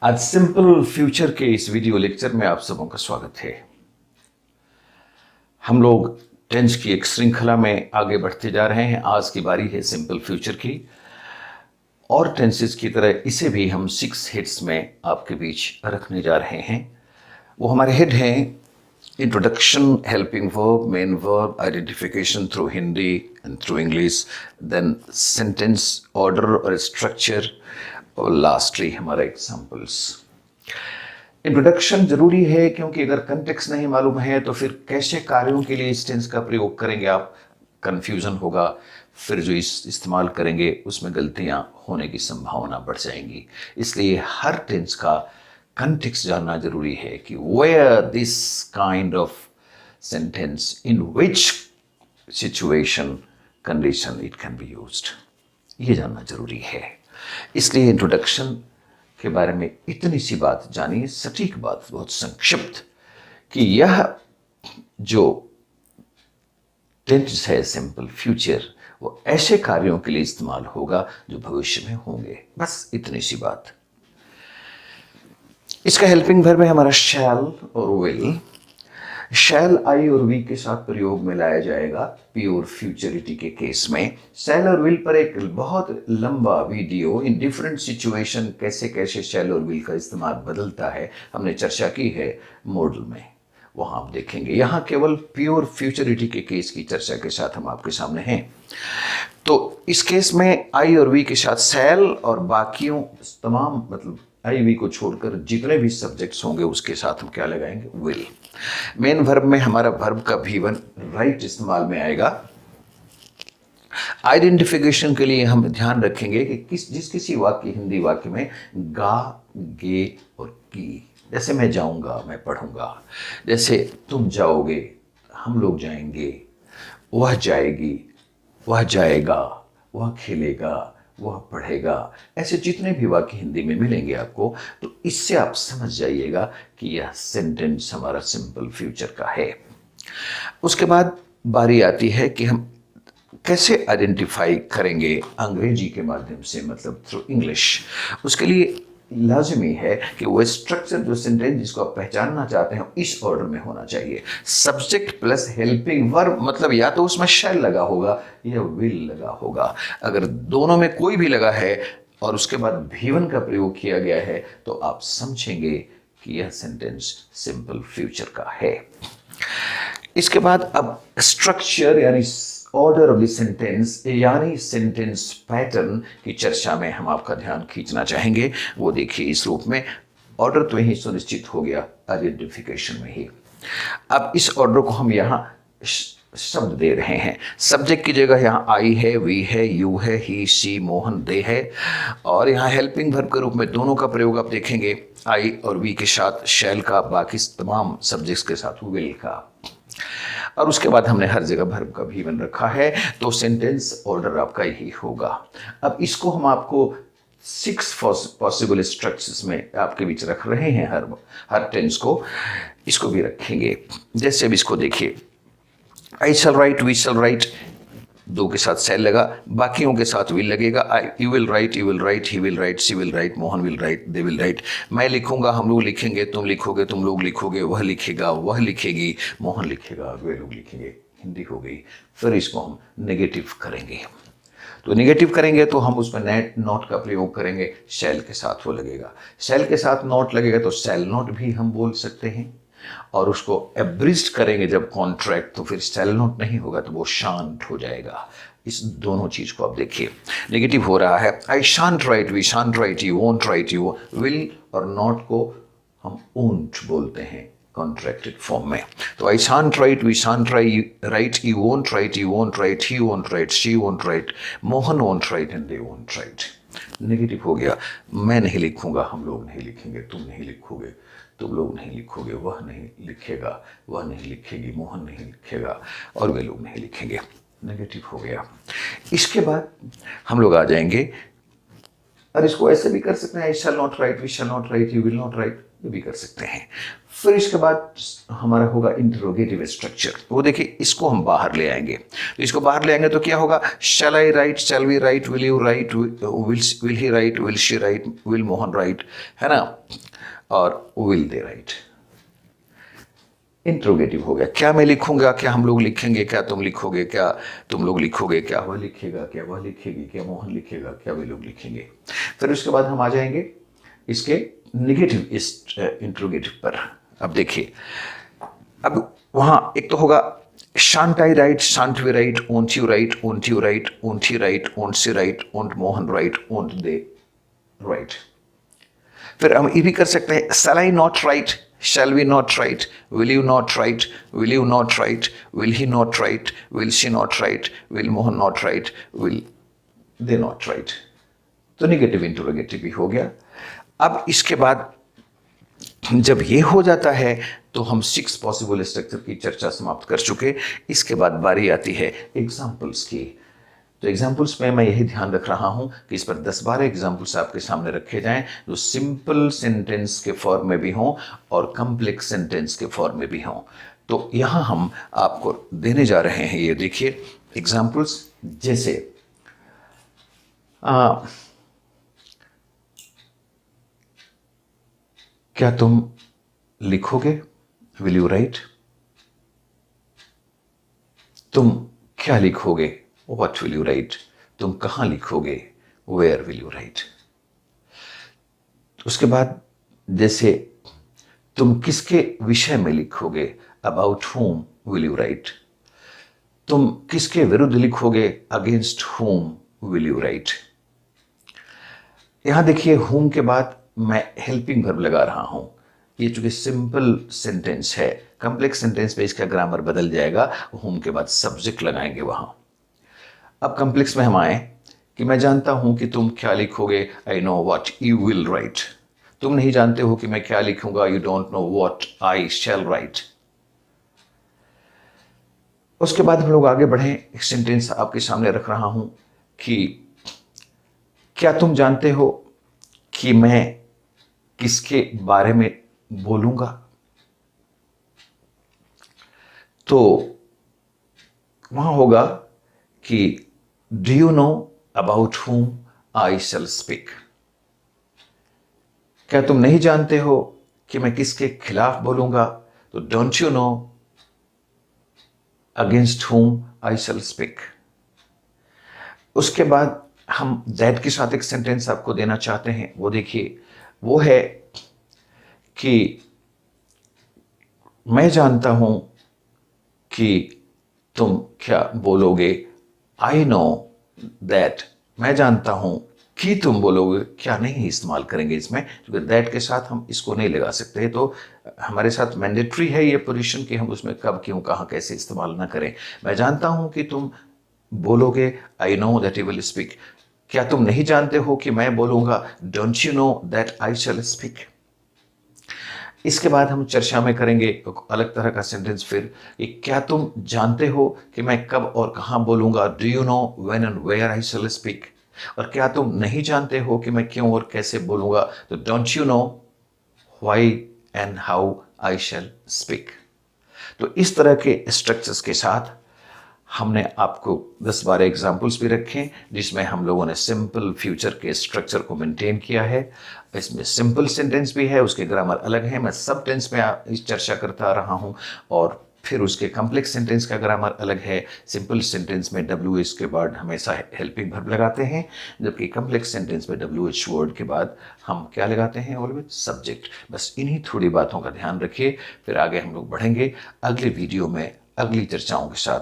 आज simple future के इस वीडियो लेक्चर में आप सबों का स्वागत है। हम लोग टेंस की एक श्रृंखला में आगे बढ़ते जा रहे हैं। आज की बारी है सिंपल फ्यूचर की और टेंसेस की तरह इसे भी हम 6 हेड्स में आपके बीच रखने जा रहे हैं। वो हमारे हेड हैं introduction, helping verb, main verb, identification through Hindi and through English, then sentence order और स्ट्रक्चर, और लास्टली हमारा एग्जाम्पल्स। इंट्रोडक्शन जरूरी है क्योंकि अगर कंटेक्स्ट नहीं मालूम है तो फिर कैसे कार्यों के लिए इस टेंस का प्रयोग करेंगे आप, कंफ्यूजन होगा। फिर जो इस्तेमाल करेंगे उसमें गलतियां होने की संभावना बढ़ जाएंगी। इसलिए हर टेंस का कंटेक्स्ट जानना जरूरी है कि where this kind of sentence in which situation condition it can be used, ये जानना जरूरी है। इसलिए इंट्रोडक्शन के बारे में इतनी सी बात जानिए, सटीक बात, बहुत संक्षिप्त, कि यह जो टेंस है सिंपल फ्यूचर, वो ऐसे कार्यों के लिए इस्तेमाल होगा जो भविष्य में होंगे। बस इतनी सी बात। इसका हेल्पिंग वर्ब है हमारा शैल और विल। शैल आई और वी के साथ प्रयोग में लाया जाएगा प्योर फ्यूचरिटी के केस में। शैल और विल पर एक बहुत लंबा वीडियो इन डिफरेंट सिचुएशन कैसे कैसे शैल और विल का इस्तेमाल बदलता है हमने चर्चा की है मॉडल में, वहां आप देखेंगे। यहां केवल प्योर फ्यूचरिटी के केस की चर्चा के साथ हम आपके सामने हैं। तो इस केस में आई और वी के साथ शैल और बाकियों तमाम, मतलब आई वी को छोड़कर जितने भी सब्जेक्ट्स होंगे उसके साथ हम क्या लगाएंगे, विल। मेन वर्ब में हमारा वर्ब का V1 राइट इस्तेमाल में आएगा। आइडेंटिफिकेशन के लिए हम ध्यान रखेंगे कि जिस किसी वाक्य, हिंदी वाक्य में गा, गे और की, जैसे मैं जाऊंगा, मैं पढ़ूंगा, जैसे तुम जाओगे, हम लोग जाएंगे, वह जाएगी, वह जाएगा, वह खेलेगा, वह पढ़ेगा, ऐसे जितने भी वाक्य हिंदी में मिलेंगे आपको, तो इससे आप समझ जाइएगा कि यह सेंटेंस हमारा सिंपल फ्यूचर का है। उसके बाद बारी आती है कि हम कैसे आइडेंटिफाई करेंगे अंग्रेजी के माध्यम से, मतलब थ्रू इंग्लिश। उसके लिए लाजमी है कि वो स्ट्रक्चर, जो सेंटेंस जिसको आप पहचानना चाहते हैं, इस ऑर्डर में होना चाहिए। सब्जेक्ट प्लस हेल्पिंग वर्ब, मतलब या तो उसमें शैल लगा होगा या विल लगा होगा। अगर दोनों में कोई भी लगा है और उसके बाद V1 का प्रयोग किया गया है तो आप समझेंगे कि यह सेंटेंस सिंपल फ्यूचर का है। इसके बाद अब स्ट्रक्चर यानी ऑर्डर ऑफ द सेंटेंस यानी सेंटेंस पैटर्न की चर्चा में हम आपका ध्यान खींचना चाहेंगे। वो देखिए इस रूप में। ऑर्डर तो यही सुनिश्चित हो गया आइडेंटिफिकेशन में ही। अब इस ऑर्डर को हम यहाँ शब्द दे रहे हैं। सब्जेक्ट की जगह यहाँ आई है, वी है, यू है, ही, शी, मोहन, दे है। और यहाँ हेल्पिंग वर्ब के रूप में दोनों का प्रयोग आप देखेंगे, आई और वी के साथ शैल का, बाकी तमाम सब्जेक्ट्स के साथ विल का। और उसके बाद हमने हर जगह वर्ब का V1 रखा है, तो सेंटेंस ऑर्डर आपका यही होगा। अब इसको हम आपको 6 पॉसिबल स्ट्रक्चर्स में आपके बीच रख रहे हैं। हर टेंस को इसको भी रखेंगे। जैसे अब इसको देखिए, आई shall right, we shall write, दो के साथ शैल लगा, बाकियों के साथ विल लगेगा। You will right, he will write, she will write, Mohan will write, they will write. मैं लिखूंगा, हम लोग लिखेंगे, तुम लिखोगे, तुम लोग लिखोगे, वह लिखेगा, वह लिखेगी, मोहन लिखेगा, वे लोग लिखेंगे। हिंदी हो गई। फिर इसको हम नेगेटिव करेंगे। तो नेगेटिव करेंगे तो हम उसमें नॉट का प्रयोग करेंगे, शैल के साथ वो लगेगा। शैल के साथ नॉट लगेगा तो शैल नॉट भी हम बोल सकते हैं। और उसको एब्रिज्ड करेंगे जब कॉन्ट्रैक्ट, तो फिर शैल नॉट नहीं होगा, तो वो शांत हो जाएगा। इस दोनों चीज को आप देखिए। नेगेटिव हो रहा है, I shan't write, we shan't write, you won't write, you will और नॉट को हम ओंट बोलते हैं कॉन्ट्रैक्टेड फॉर्म में। तो I shan't write, we shan't write, you won't write, he won't write, she won't write, Mohan won't write and they won't write. Negative हो गया। मैं नहीं लिखूंगा, हम लोग नहीं लिखेंगे, तुम नहीं लिखोगे, तुम लोग नहीं लिखोगे, वह नहीं लिखेगा, वह नहीं लिखेगी, मोहन नहीं लिखेगा और वे लोग नहीं लिखेंगे। नेगेटिव हो गया। इसके बाद हम लोग आ जाएंगे और इसको ऐसे भी कर सकते हैं, I shall not write, we shall not write, you will not write, ये भी कर सकते हैं। फिर इसके बाद हमारा होगा इंटरोगेटिव स्ट्रक्चर। वो देखिए, इसको हम बाहर ले आएंगे। तो इसको बाहर ले आएंगे तो क्या होगा, shall I write, shall we write, will you write, will he write, will she write, will Mohan write, है ना, और विल दे राइट। इंट्रोगेटिव हो गया, क्या मैं लिखूंगा, क्या हम लोग लिखेंगे, क्या तुम लिखोगे, क्या तुम लोग लिखोगे, क्या वह लिखेगा, क्या वह लिखेगी, क्या मोहन लिखेगा, क्या वे लोग लिखेंगे। फिर उसके बाद हम आ जाएंगे इसके निगेटिव इंट्रोगेटिव पर। अब देखिए, अब वहां एक तो होगा shan't I write, shan't we write, won't you write, won't you write, won't he write, won't she write, won't Mohan write, won't they write. फिर हम ये भी कर सकते हैं, shall I not write, shall we not write, will you not write, will you not write, will he not write, will she not write, will Mohan not write, will they not write। तो negative interrogative भी हो गया। अब इसके बाद जब ये हो जाता है तो हम 6 पॉसिबल स्ट्रक्चर की चर्चा समाप्त कर चुके। इसके बाद बारी आती है एग्जाम्पल्स की। तो एग्जाम्पल्स में मैं यही ध्यान रख रहा हूं कि इस पर 10-12 एग्जाम्पल्स आपके सामने रखे जाएं जो सिंपल सेंटेंस के फॉर्म में भी हों और कॉम्प्लेक्स सेंटेंस के फॉर्म में भी हों। तो यहां हम आपको देने जा रहे हैं, ये देखिए एग्जाम्पल्स। जैसे क्या तुम लिखोगे, विल यू राइट। तुम क्या लिखोगे, What will you write? तुम कहाँ लिखोगे, Where will you write? उसके बाद जैसे तुम किसके विषय में लिखोगे, About whom will you write? तुम किसके विरुद्ध लिखोगे, Against whom will you write? यहां देखिए, whom के बाद मैं हेल्पिंग वर्ब लगा रहा हूं। ये चूंकि सिंपल सेंटेंस है, कॉम्प्लेक्स सेंटेंस में इसका ग्रामर बदल जाएगा, whom के बाद सब्जेक्ट लगाएंगे वहां। अब कॉम्प्लेक्स में हम आए कि मैं जानता हूं कि तुम क्या लिखोगे, I know what you will write. तुम नहीं जानते हो कि मैं क्या लिखूंगा, you don't know what I shall write. उसके बाद हम लोग आगे बढ़े। एक सेंटेंस आपके सामने रख रहा हूं कि क्या तुम जानते हो कि मैं किसके बारे में बोलूंगा। तो वहां होगा कि do you know about whom I shall speak. क्या तुम नहीं जानते हो कि मैं किसके खिलाफ बोलूंगा, तो don't you know against whom I shall speak. उसके बाद हम दैट के साथ एक सेंटेंस आपको देना चाहते हैं। वो देखिए, वो है कि मैं जानता हूं कि तुम क्या बोलोगे, आई नो दैट। मैं जानता हूं कि तुम बोलोगे, क्या नहीं इस्तेमाल करेंगे इसमें, क्योंकि दैट के साथ हम इसको नहीं लगा सकते। तो हमारे साथ मैंडेटरी है ये पोजीशन कि हम उसमें कब, क्यों, कहां, कैसे इस्तेमाल ना करें। मैं जानता हूं कि तुम बोलोगे, I know that you will speak. क्या तुम नहीं जानते हो कि मैं बोलूंगा, don't you know that I shall speak. इसके बाद हम चर्चा में करेंगे एक अलग तरह का सेंटेंस फिर कि क्या तुम जानते हो कि मैं कब और कहां बोलूंगा, do you know when and where I shall speak. और क्या तुम नहीं जानते हो कि मैं क्यों और कैसे बोलूंगा, तो don't you know why and how I shall speak. तो इस तरह के स्ट्रक्चर्स के साथ हमने आपको 10-12 एग्जाम्पल्स भी रखे जिसमें हम लोगों ने सिंपल फ्यूचर के स्ट्रक्चर को मेंटेन किया है। इसमें सिंपल सेंटेंस भी है, उसके ग्रामर अलग है, मैं सब टेंस में इस चर्चा करता रहा हूं। और फिर उसके कॉम्प्लेक्स सेंटेंस का ग्रामर अलग है। सिंपल सेंटेंस में WH के बाद हमेशा हेल्पिंग वर्ब लगाते हैं, जबकि कॉम्प्लेक्स सेंटेंस में WH वर्ड के बाद हम क्या लगाते हैं, ऑलवेज सब्जेक्ट। बस इन्हीं थोड़ी बातों का ध्यान रखिए। फिर आगे हम लोग बढ़ेंगे अगले वीडियो में अगली चर्चाओं के साथ।